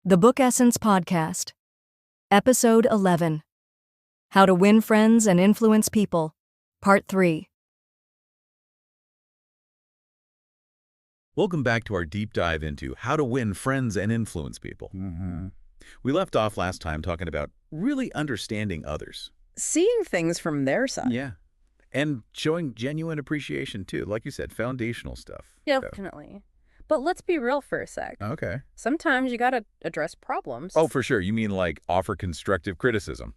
The Book Essence Podcast, Episode 11, How to Win Friends and Influence People, Part 3. Welcome back to our deep dive into how to win friends and influence people. We left off last time talking about really understanding others. Seeing things from their side. Yeah. And showing genuine appreciation, too. Like you said, foundational stuff. Definitely. But let's be real for a sec. Okay. Sometimes you gotta address problems. Oh, for sure. You mean like offer constructive criticism.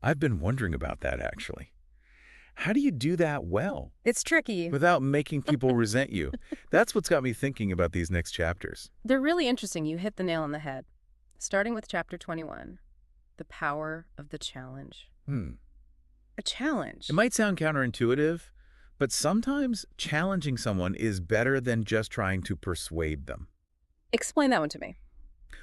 I've been wondering about that, actually. How do you do that well? It's tricky. Without making people resent you? That's what's got me thinking about these next chapters. They're really interesting. You hit the nail on the head. Starting with chapter 21, the power of the challenge. A challenge. It might sound counterintuitive, but sometimes challenging someone is better than just trying to persuade them. Explain that one to me.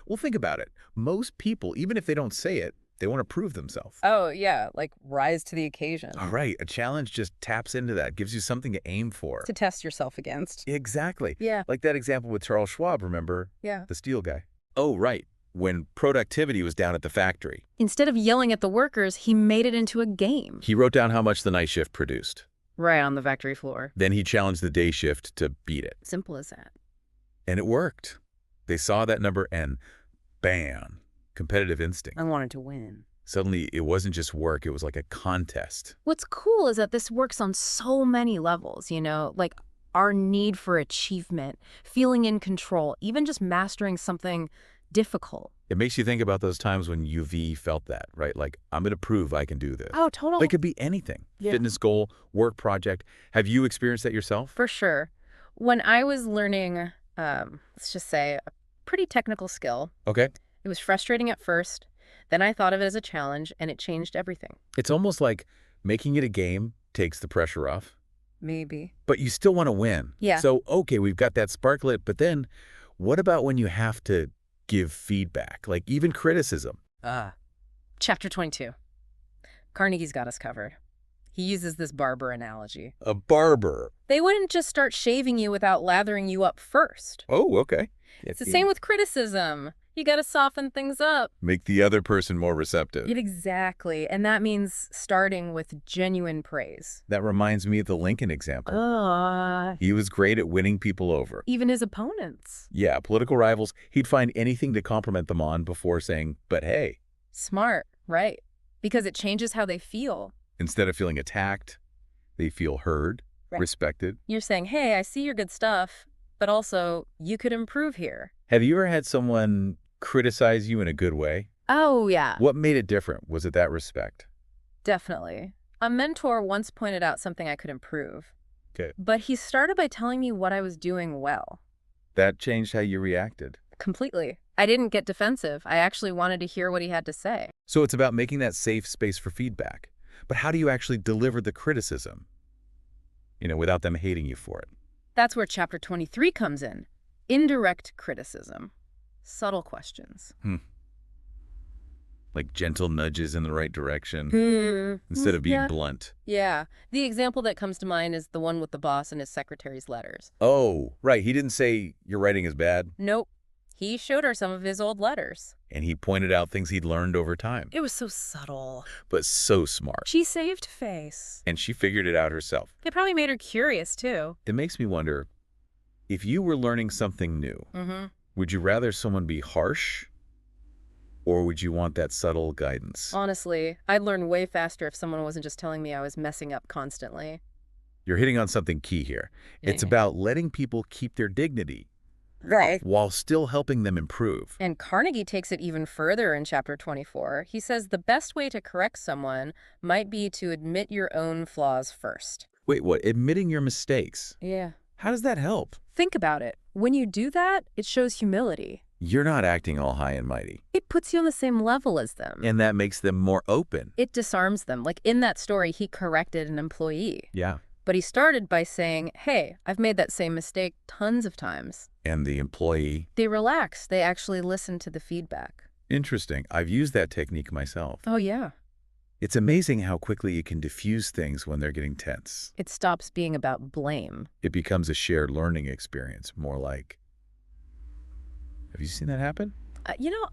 Well, think about it. Most people, even if they don't say it, they want to prove themselves. Oh, yeah, like rise to the occasion. All right. A challenge just taps into that, gives you something to aim for. To test yourself against. Exactly. Yeah. Like that example with Charles Schwab, remember? Yeah. The steel guy. Oh, right. When productivity was down at the factory. Instead of yelling at the workers, he made it into a game. He wrote down how much the night shift produced. Right on the factory floor. Then he challenged the day shift to beat it. Simple as that. And it worked. They saw that number and bam, competitive instinct. I wanted to win. Suddenly, it wasn't just work, it was like a contest. What's cool is that this works on so many levels, like our need for achievement, feeling in control, even just mastering something difficult. It makes you think about those times when UV felt that, right? Like, I'm going to prove I can do this. Oh, totally. It could be anything. Yeah. Fitness goal, work project. Have you experienced that yourself? For sure. When I was learning, let's just say, a pretty technical skill, Okay. it was frustrating at first. Then I thought of it as a challenge, and it changed everything. It's almost like making it a game takes the pressure off. Maybe. But you still want to win. Yeah. So, okay, we've got that spark lit, but then what about when you have to give feedback, like even criticism? Chapter 22. Carnegie's got us covered. He uses this barber analogy. A barber. They wouldn't just start shaving you without lathering you up first. Oh, okay. It's the same with criticism. You gotta soften things up. Make the other person more receptive. Exactly. And that means starting with genuine praise. That reminds me of the Lincoln example. He was great at winning people over. Even his opponents. Yeah, political rivals, he'd find anything to compliment them on before saying, but hey. Smart, right? Because it changes how they feel. Instead of feeling attacked, they feel heard, Right. respected. You're saying, hey, I see your good stuff, but also you could improve here. Have you ever had someone criticize you in a good way? Oh, yeah. What made it different? Was it that respect? Definitely. A mentor once pointed out something I could improve. Okay. But he started by telling me what I was doing well. That changed how you reacted. Completely. I didn't get defensive. I actually wanted to hear what he had to say. So it's about making that safe space for feedback. But how do you actually deliver the criticism? Without them hating you for it. That's where chapter 23 comes in. Indirect criticism. Subtle questions. Like gentle nudges in the right direction instead of being blunt. Yeah. The example that comes to mind is the one with the boss and his secretary's letters. Oh, right. He didn't say your writing is bad. Nope. He showed her some of his old letters. And he pointed out things he'd learned over time. It was so subtle. But so smart. She saved face. And she figured it out herself. It probably made her curious, too. It makes me wonder, if you were learning something new, would you rather someone be harsh, or would you want that subtle guidance? Honestly, I'd learn way faster if someone wasn't just telling me I was messing up constantly. You're hitting on something key here. It's about letting people keep their dignity. Right. While still helping them improve. And Carnegie takes it even further in chapter 24. He says the best way to correct someone might be to admit your own flaws first. Wait, what? Admitting your mistakes? Yeah. How does that help? Think about it. When you do that, it shows humility. You're not acting all high and mighty. It puts you on the same level as them. And that makes them more open. It disarms them. Like in that story, he corrected an employee. Yeah. But he started by saying, hey, I've made that same mistake tons of times. And the employee? They relax. They actually listen to the feedback. Interesting. I've used that technique myself. Oh, yeah. It's amazing how quickly you can diffuse things when they're getting tense. It stops being about blame. It becomes a shared learning experience, more like... Have you seen that happen?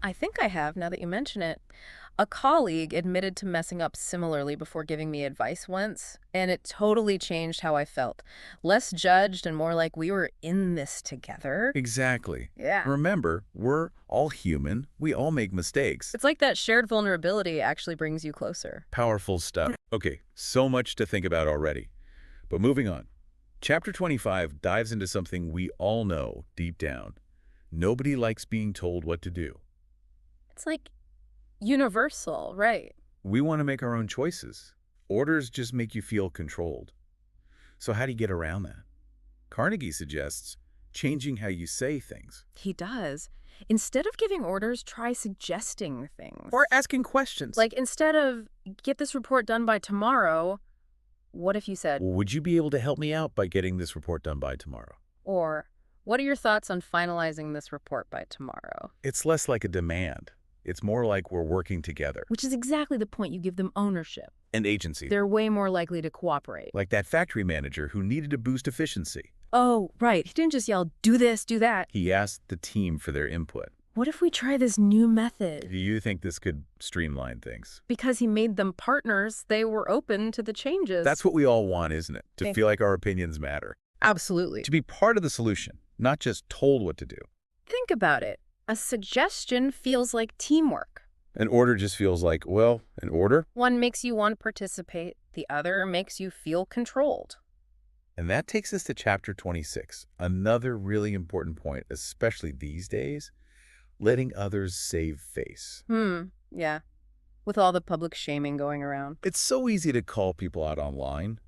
I think I have, now that you mention it. A colleague admitted to messing up similarly before giving me advice once, and it totally changed how I felt. Less judged and more like we were in this together. Exactly. Yeah. Remember, we're all human. We all make mistakes. It's like that shared vulnerability actually brings you closer. Powerful stuff. Okay, so much to think about already. But moving on. Chapter 25 dives into something we all know deep down. Nobody likes being told what to do. It's like universal, right? We want to make our own choices. Orders just make you feel controlled. So how do you get around that? Carnegie suggests changing how you say things. He does. Instead of giving orders, try suggesting things. Or asking questions. Like, instead of, get this report done by tomorrow, what if you said, Would you be able to help me out by getting this report done by tomorrow? or, what are your thoughts on finalizing this report by tomorrow? It's less like a demand. It's more like we're working together. Which is exactly the point. You give them ownership. And agency. They're way more likely to cooperate. Like that factory manager who needed to boost efficiency. Oh, right. He didn't just yell, do this, do that. He asked the team for their input. What if we try this new method? Do you think this could streamline things? Because he made them partners, they were open to the changes. That's what we all want, isn't it? To feel like our opinions matter. Absolutely. To be part of the solution, not just told what to do. Think about it. A suggestion feels like teamwork. An order just feels like, well, an order? One makes you want to participate. The other makes you feel controlled. And that takes us to chapter 26. Another really important point, especially these days, letting others save face. Yeah. With all the public shaming going around. It's so easy to call people out online,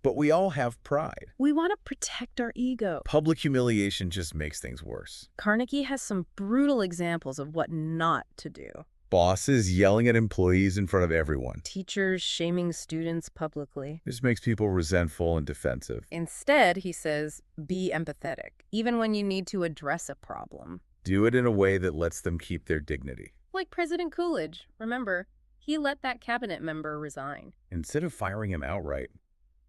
but we all have pride. We want to protect our ego. Public humiliation just makes things worse. Carnegie has some brutal examples of what not to do. Bosses yelling at employees in front of everyone. Teachers shaming students publicly. This makes people resentful and defensive. Instead, he says, be empathetic, even when you need to address a problem. Do it in a way that lets them keep their dignity. Like President Coolidge. Remember, he let that cabinet member resign. Instead of firing him outright,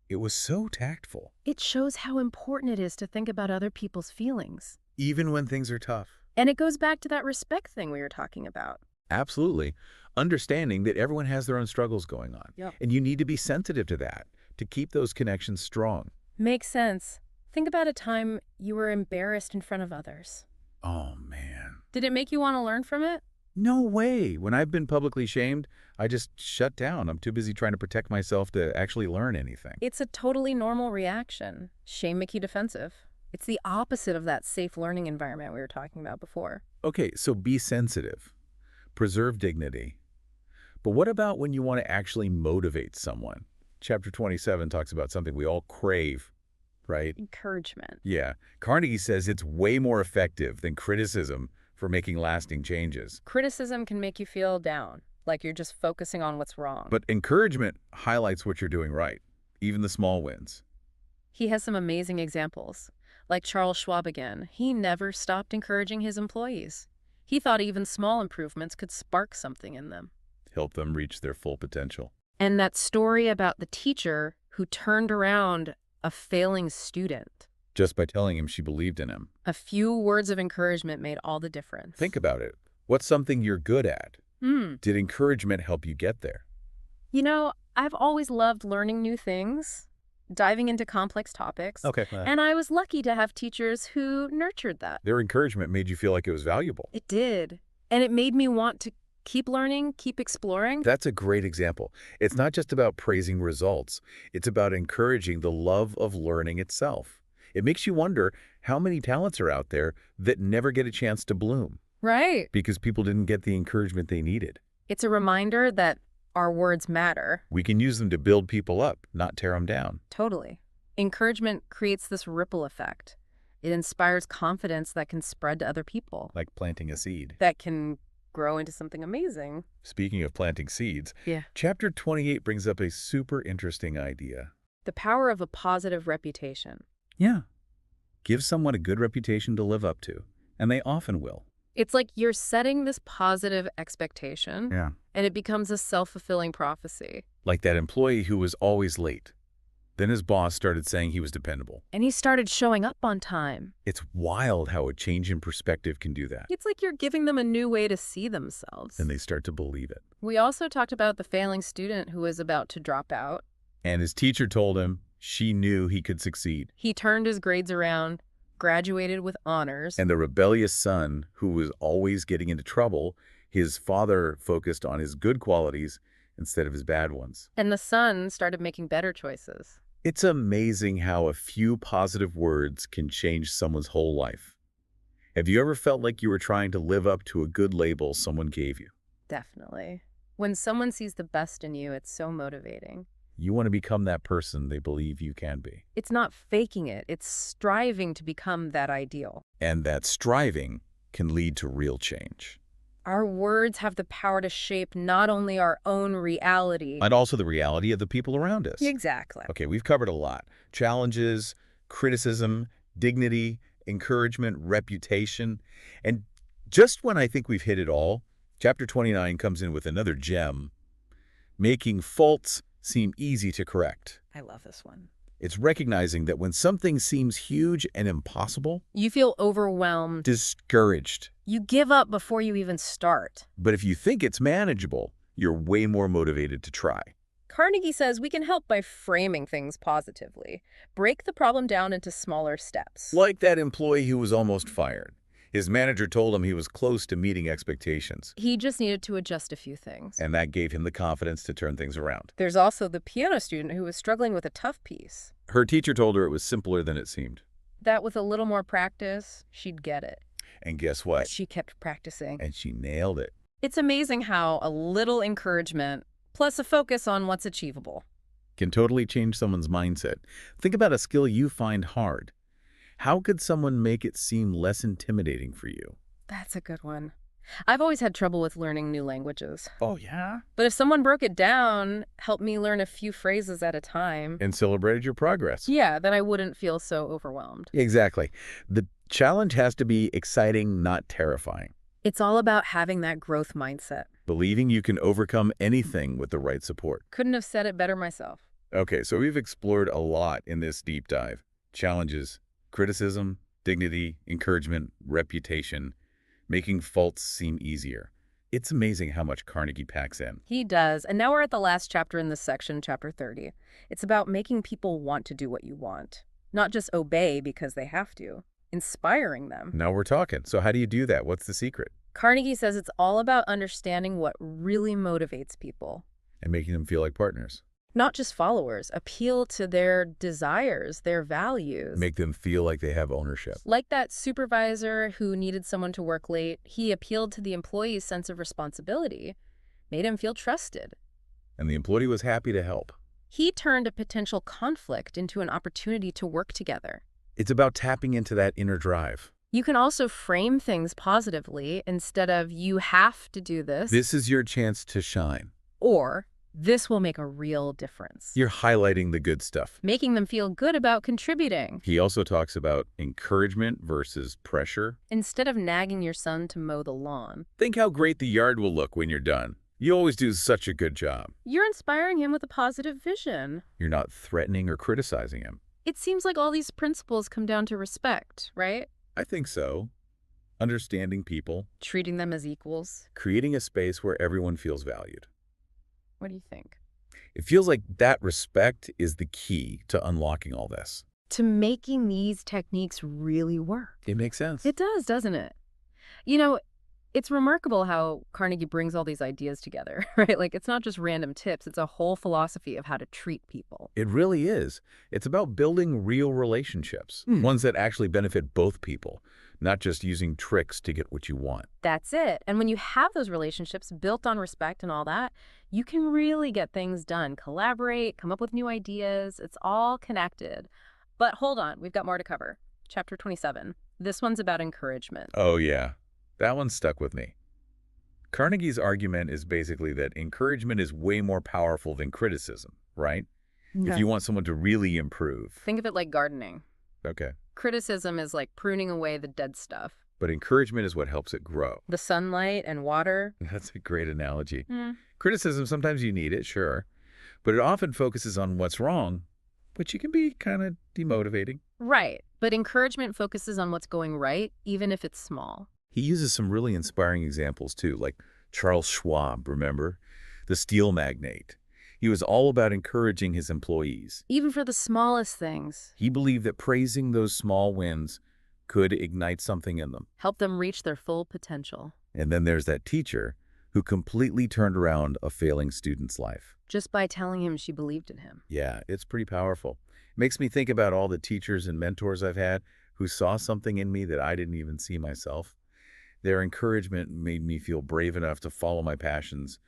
it was so tactful. It shows how important it is to think about other people's feelings. Even when things are tough. And it goes back to that respect thing we were talking about. Absolutely. Understanding that everyone has their own struggles going on. Yep. And you need to be sensitive to that, to keep those connections strong. Makes sense. Think about a time you were embarrassed in front of others. Oh, man. Did it make you want to learn from it? No way. When I've been publicly shamed, I just shut down. I'm too busy trying to protect myself to actually learn anything. It's a totally normal reaction. Shame makes you defensive. It's the opposite of that safe learning environment we were talking about before. Okay, so be sensitive. Preserve dignity. But what about when you want to actually motivate someone? Chapter 27 talks about something we all crave, right? Encouragement. Yeah. Carnegie says it's way more effective than criticism for making lasting changes. Criticism can make you feel down, like you're just focusing on what's wrong. But encouragement highlights what you're doing right, even the small wins. He has some amazing examples. Like Charles Schwab again, he never stopped encouraging his employees. He thought even small improvements could spark something in them. Help them reach their full potential. And that story about the teacher who turned around a failing student. Just by telling him she believed in him. A few words of encouragement made all the difference. Think about it. What's something you're good at? Did encouragement help you get there? You know, I've always loved learning new things, diving into complex topics. Okay. And I was lucky to have teachers who nurtured that. Their encouragement made you feel like it was valuable. It did. And it made me want to keep learning, keep exploring. That's a great example. It's not just about praising results. It's about encouraging the love of learning itself. It makes you wonder how many talents are out there that never get a chance to bloom. Right. Because people didn't get the encouragement they needed. It's a reminder that our words matter. We can use them to build people up, not tear them down. Totally. Encouragement creates this ripple effect. It inspires confidence that can spread to other people. Like planting a seed. That can grow into something amazing. Speaking of planting seeds, Yeah. Chapter 28 brings up a super interesting idea. The power of a positive reputation. Yeah. Give someone a good reputation to live up to, and they often will. It's like you're setting this positive expectation, Yeah. and it becomes a self-fulfilling prophecy. Like that employee who was always late. Then his boss started saying he was dependable. And he started showing up on time. It's wild how a change in perspective can do that. It's like you're giving them a new way to see themselves. And they start to believe it. We also talked about the failing student who was about to drop out. And his teacher told him she knew he could succeed. He turned his grades around, graduated with honors. And the rebellious son, who was always getting into trouble, his father focused on his good qualities instead of his bad ones. And the son started making better choices. It's amazing how a few positive words can change someone's whole life. Have you ever felt like you were trying to live up to a good label someone gave you? Definitely. When someone sees the best in you, it's so motivating. You want to become that person they believe you can be. It's not faking it. It's striving to become that ideal. And that striving can lead to real change. Our words have the power to shape not only our own reality, And also the reality of the people around us. Exactly. Okay, we've covered a lot. Challenges, criticism, dignity, encouragement, reputation. And just when I think we've hit it all, Chapter 29 comes in with another gem, making faults seem easy to correct. I love this one. It's recognizing that when something seems huge and impossible, You feel overwhelmed. discouraged. You give up before you even start. But if you think it's manageable, you're way more motivated to try. Carnegie says we can help by framing things positively. Break the problem down into smaller steps. Like that employee who was almost fired. His manager told him he was close to meeting expectations, He just needed to adjust a few things. and that gave him the confidence to turn things around. There's also the piano student who was struggling with a tough piece. Her teacher told her it was simpler than it seemed. That with a little more practice, she'd get it. And guess But what? she kept practicing. And she nailed it. It's amazing how a little encouragement, plus a focus on what's achievable. Can totally change someone's mindset. Think about a skill you find hard. How could someone make it seem less intimidating for you? That's a good one. I've always had trouble with learning new languages. Oh, yeah? But if someone broke it down, helped me learn a few phrases at a time, And celebrated your progress. yeah, then I wouldn't feel so overwhelmed. Exactly. The challenge has to be exciting, not terrifying. It's all about having that growth mindset. Believing you can overcome anything with the right support. Couldn't have said it better myself. Okay, so we've explored a lot in this deep dive. Challenges, criticism, dignity, encouragement, reputation, making faults seem easier. It's amazing how much Carnegie packs in. He does. And now we're at the last chapter in this section, chapter 30. It's about making people want to do what you want, not just obey because they have to, inspiring them. Now we're talking. So how do you do that? What's the secret? Carnegie says it's all about understanding what really motivates people. And making them feel like partners. Not just followers. Appeal to their desires, their values. Make them feel like they have ownership. Like that supervisor who needed someone to work late, he appealed to the employee's sense of responsibility, made him feel trusted. And the employee was happy to help. He turned a potential conflict into an opportunity to work together. It's about tapping into that inner drive. You can also frame things positively instead of, you have to do this, This is your chance to shine. or this will make a real difference. You're highlighting the good stuff. Making them feel good about contributing. He also talks about encouragement versus pressure. Instead of nagging your son to mow the lawn, Think how great the yard will look when you're done. You always do such a good job. you're inspiring him with a positive vision. You're not threatening or criticizing him. It seems like all these principles come down to respect, right? I think so. Understanding people, Treating them as equals. creating a space where everyone feels valued. What do you think? It feels like that respect is the key to unlocking all this. To making these techniques really work. It makes sense. It does, doesn't it? You know, it's remarkable how Carnegie brings all these ideas together, right? Like, it's not just random tips. It's a whole philosophy of how to treat people. It really is. It's about building real relationships, ones that actually benefit both people, not just using tricks to get what you want. That's it. And when you have those relationships built on respect and all that, you can really get things done, collaborate, come up with new ideas. It's all connected. But hold on, we've got more to cover. Chapter 27. This one's about encouragement. Oh, yeah. That one stuck with me. Carnegie's argument is basically that encouragement is way more powerful than criticism, right? If you want someone to really improve. Think of it like gardening. Okay. Criticism is like pruning away the dead stuff. But encouragement is what helps it grow. The sunlight and water. That's a great analogy. Criticism, sometimes you need it, sure. But it often focuses on what's wrong. which can be kind of demotivating. Right, but encouragement focuses on what's going right, even if it's small. He uses some really inspiring examples, too, like Charles Schwab, remember? The steel magnate. He was all about encouraging his employees. Even for the smallest things. He believed that praising those small wins could ignite something in them. Help them reach their full potential. And then there's that teacher who completely turned around a failing student's life. Just by telling him she believed in him. Yeah, it's pretty powerful. Makes me think about all the teachers and mentors I've had who saw something in me that I didn't even see myself. Their encouragement made me feel brave enough to follow my passions,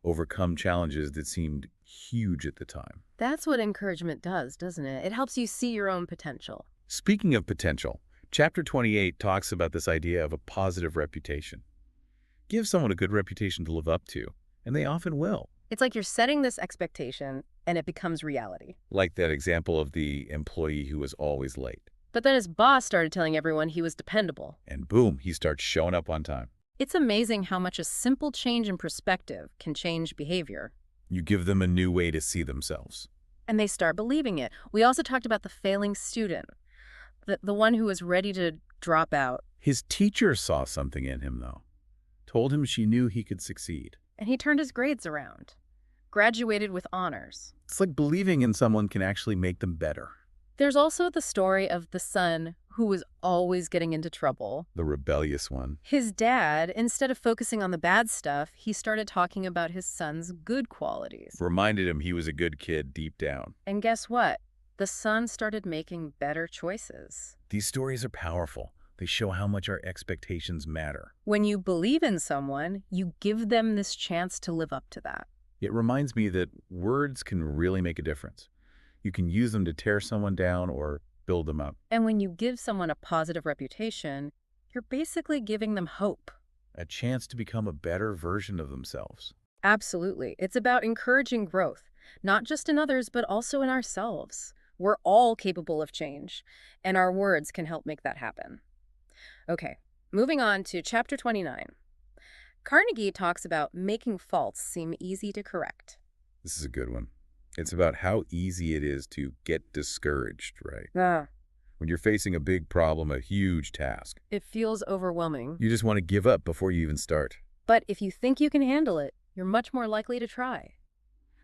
overcome challenges that seemed huge at the time. That's what encouragement does, doesn't it? It helps you see your own potential. Speaking of potential, Chapter 28 talks about this idea of a positive reputation. Give someone a good reputation to live up to, and they often will. It's like you're setting this expectation, and it becomes reality. Like that example of the employee who was always late. But then his boss started telling everyone he was dependable. And boom, he starts showing up on time. It's amazing how much a simple change in perspective can change behavior. You give them a new way to see themselves. And they start believing it. We also talked about the failing student, the one who was ready to drop out. His teacher saw something in him, though. Told him she knew he could succeed. And he turned his grades around. Graduated with honors. It's like believing in someone can actually make them better. There's also the story of the son who was always getting into trouble. The rebellious one. His dad, instead of focusing on the bad stuff, he started talking about his son's good qualities. Reminded him he was a good kid deep down. And guess what? The son started making better choices. These stories are powerful. They show how much our expectations matter. When you believe in someone, you give them this chance to live up to that. It reminds me that words can really make a difference. You can use them to tear someone down or build them up. And when you give someone a positive reputation, you're basically giving them hope. A chance to become a better version of themselves. Absolutely. It's about encouraging growth, not just in others, but also in ourselves. We're all capable of change, and our words can help make that happen. Okay, moving on to Chapter 29. Carnegie talks about making faults seem easy to correct. This is a good one. It's about how easy it is to get discouraged, right? When you're facing a big problem, a huge task. It feels overwhelming. You just want to give up before you even start. But if you think you can handle it, you're much more likely to try.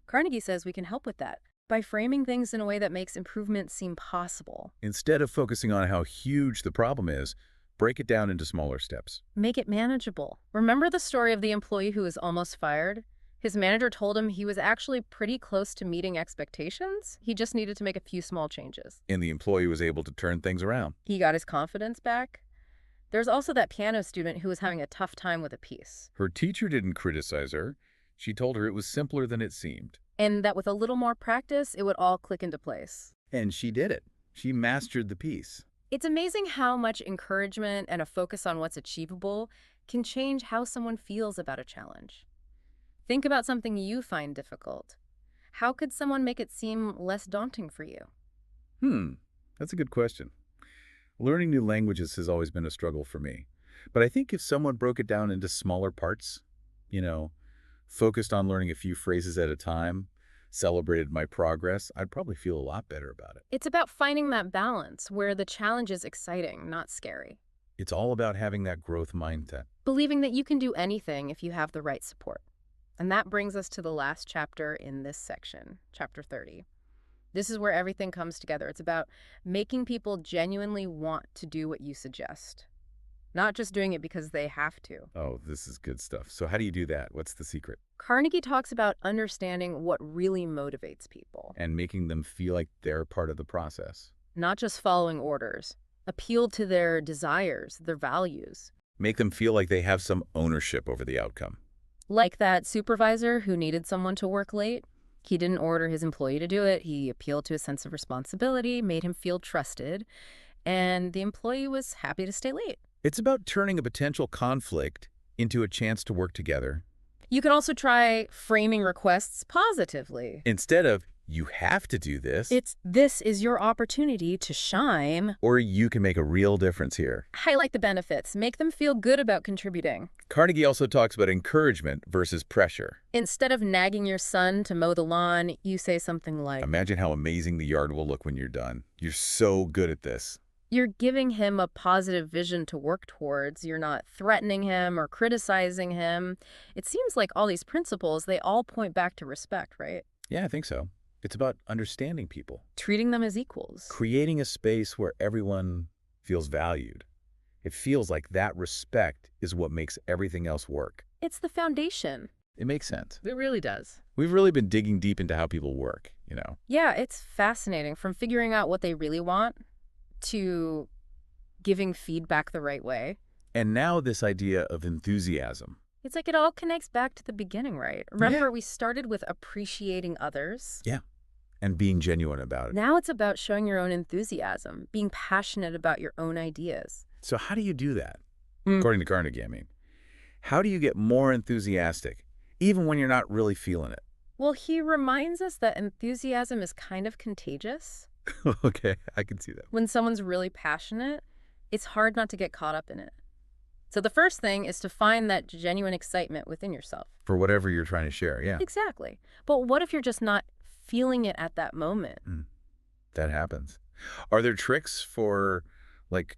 Carnegie says we can help with that by framing things in a way that makes improvement seem possible. Instead of focusing on how huge the problem is, break it down into smaller steps. Make it manageable. Remember the story of the employee who was almost fired? His manager told him he was actually pretty close to meeting expectations. He just needed to make a few small changes. And the employee was able to turn things around. He got his confidence back. There's also that piano student who was having a tough time with a piece. Her teacher didn't criticize her. She told her it was simpler than it seemed. And that with a little more practice, it would all click into place. And she did it. She mastered the piece. It's amazing how much encouragement and a focus on what's achievable can change how someone feels about a challenge. Think about something you find difficult. How could someone make it seem less daunting for you? That's a good question. Learning new languages has always been a struggle for me. But I think if someone broke it down into smaller parts, focused on learning a few phrases at a time, celebrated my progress, I'd probably feel a lot better about it. It's about finding that balance where the challenge is exciting, not scary. It's all about having that growth mindset. Believing that you can do anything if you have the right support. And that brings us to the last chapter in this section, Chapter 30. This is where everything comes together. It's about making people genuinely want to do what you suggest, not just doing it because they have to. Oh, this is good stuff. So how do you do that? What's the secret? Carnegie talks about understanding what really motivates people. And making them feel like they're part of the process. Not just following orders. Appeal to their desires, their values. Make them feel like they have some ownership over the outcome. Like that supervisor who needed someone to work late. He didn't order his employee to do it. He appealed to a sense of responsibility, made him feel trusted, and the employee was happy to stay late. It's about turning a potential conflict into a chance to work together. You can also try framing requests positively. Instead of, you have to do this, This is your opportunity to shine. or you can make a real difference here. Highlight the benefits. Make them feel good about contributing. Carnegie also talks about encouragement versus pressure. Instead of nagging your son to mow the lawn, you say something like, Imagine how amazing the yard will look when you're done. You're so good at this. you're giving him a positive vision to work towards. You're not threatening him or criticizing him. It seems like all these principles, they all point back to respect, right? Yeah, I think so. It's about understanding people, Treating them as equals. creating a space where everyone feels valued. It feels like that respect is what makes everything else work. It's the foundation. It makes sense. It really does. We've really been digging deep into how people work, Yeah, it's fascinating. From figuring out what they really want to giving feedback the right way. And now this idea of enthusiasm. It's like it all connects back to the beginning, right? Remember, we started with appreciating others. Yeah. And being genuine about it. Now it's about showing your own enthusiasm, being passionate about your own ideas. So how do you do that? According to Carnegie, I mean. How do you get more enthusiastic, even when you're not really feeling it? Well, he reminds us that enthusiasm is kind of contagious. Okay, I can see that. When someone's really passionate, it's hard not to get caught up in it. So the first thing is to find that genuine excitement within yourself. For whatever you're trying to share, yeah. Exactly. But what if you're just not feeling it at that moment? That happens. Are there tricks for,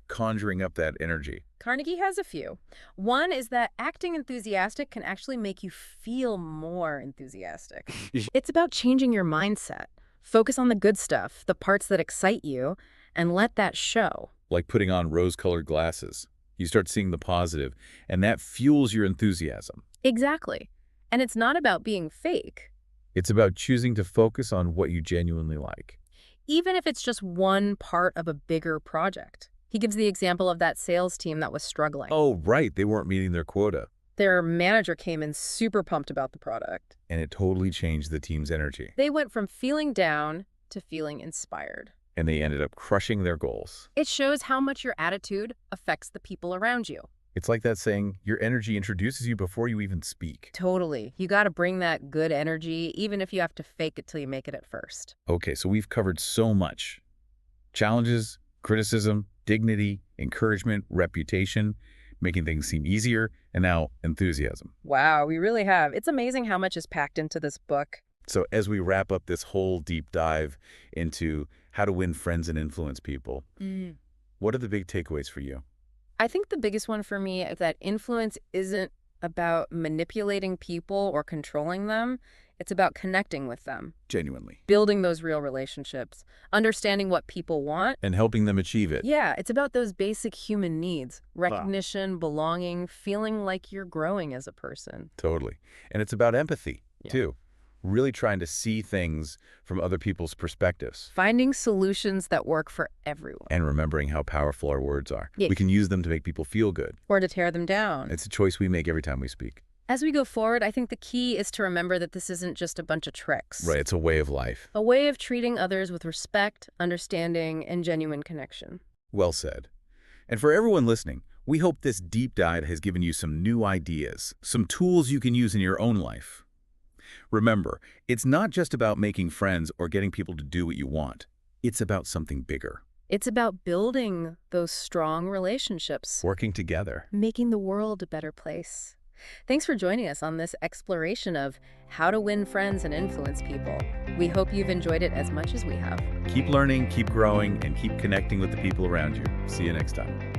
conjuring up that energy? Carnegie has a few. One is that acting enthusiastic can actually make you feel more enthusiastic. It's about changing your mindset. Focus on the good stuff, the parts that excite you, and let that show. Like putting on rose-colored glasses. You start seeing the positive, and that fuels your enthusiasm. Exactly. And it's not about being fake. It's about choosing to focus on what you genuinely like. Even if it's just one part of a bigger project. He gives the example of that sales team that was struggling. Oh, right. They weren't meeting their quota. Their manager came in super pumped about the product. And it totally changed the team's energy. They went from feeling down to feeling inspired. And they ended up crushing their goals. It shows how much your attitude affects the people around you. It's like that saying, your energy introduces you before you even speak. Totally. You got to bring that good energy, even if you have to fake it till you make it at first. Okay, so we've covered so much. Challenges, criticism, dignity, encouragement, reputation, making things seem easier, and now enthusiasm. Wow, we really have. It's amazing how much is packed into this book. So as we wrap up this whole deep dive into how to win friends and influence people, what are the big takeaways for you? I think the biggest one for me is that influence isn't about manipulating people or controlling them. It's about connecting with them, Genuinely. building those real relationships, understanding what people want. And helping them achieve it. Yeah, it's about those basic human needs, recognition, belonging, feeling like you're growing as a person. Totally. And it's about empathy, too. Really trying to see things from other people's perspectives. Finding solutions that work for everyone. And remembering how powerful our words are. Yeah. We can use them to make people feel good. Or to tear them down. It's a choice we make every time we speak. As we go forward, I think the key is to remember that this isn't just a bunch of tricks. Right, it's a way of life. A way of treating others with respect, understanding, and genuine connection. Well said. And for everyone listening, we hope this deep dive has given you some new ideas, some tools you can use in your own life. Remember, it's not just about making friends or getting people to do what you want. It's about something bigger. It's about building those strong relationships. Working together. Making the world a better place. Thanks for joining us on this exploration of how to win friends and influence people. We hope you've enjoyed it as much as we have. Keep learning, keep growing, and keep connecting with the people around you. See you next time.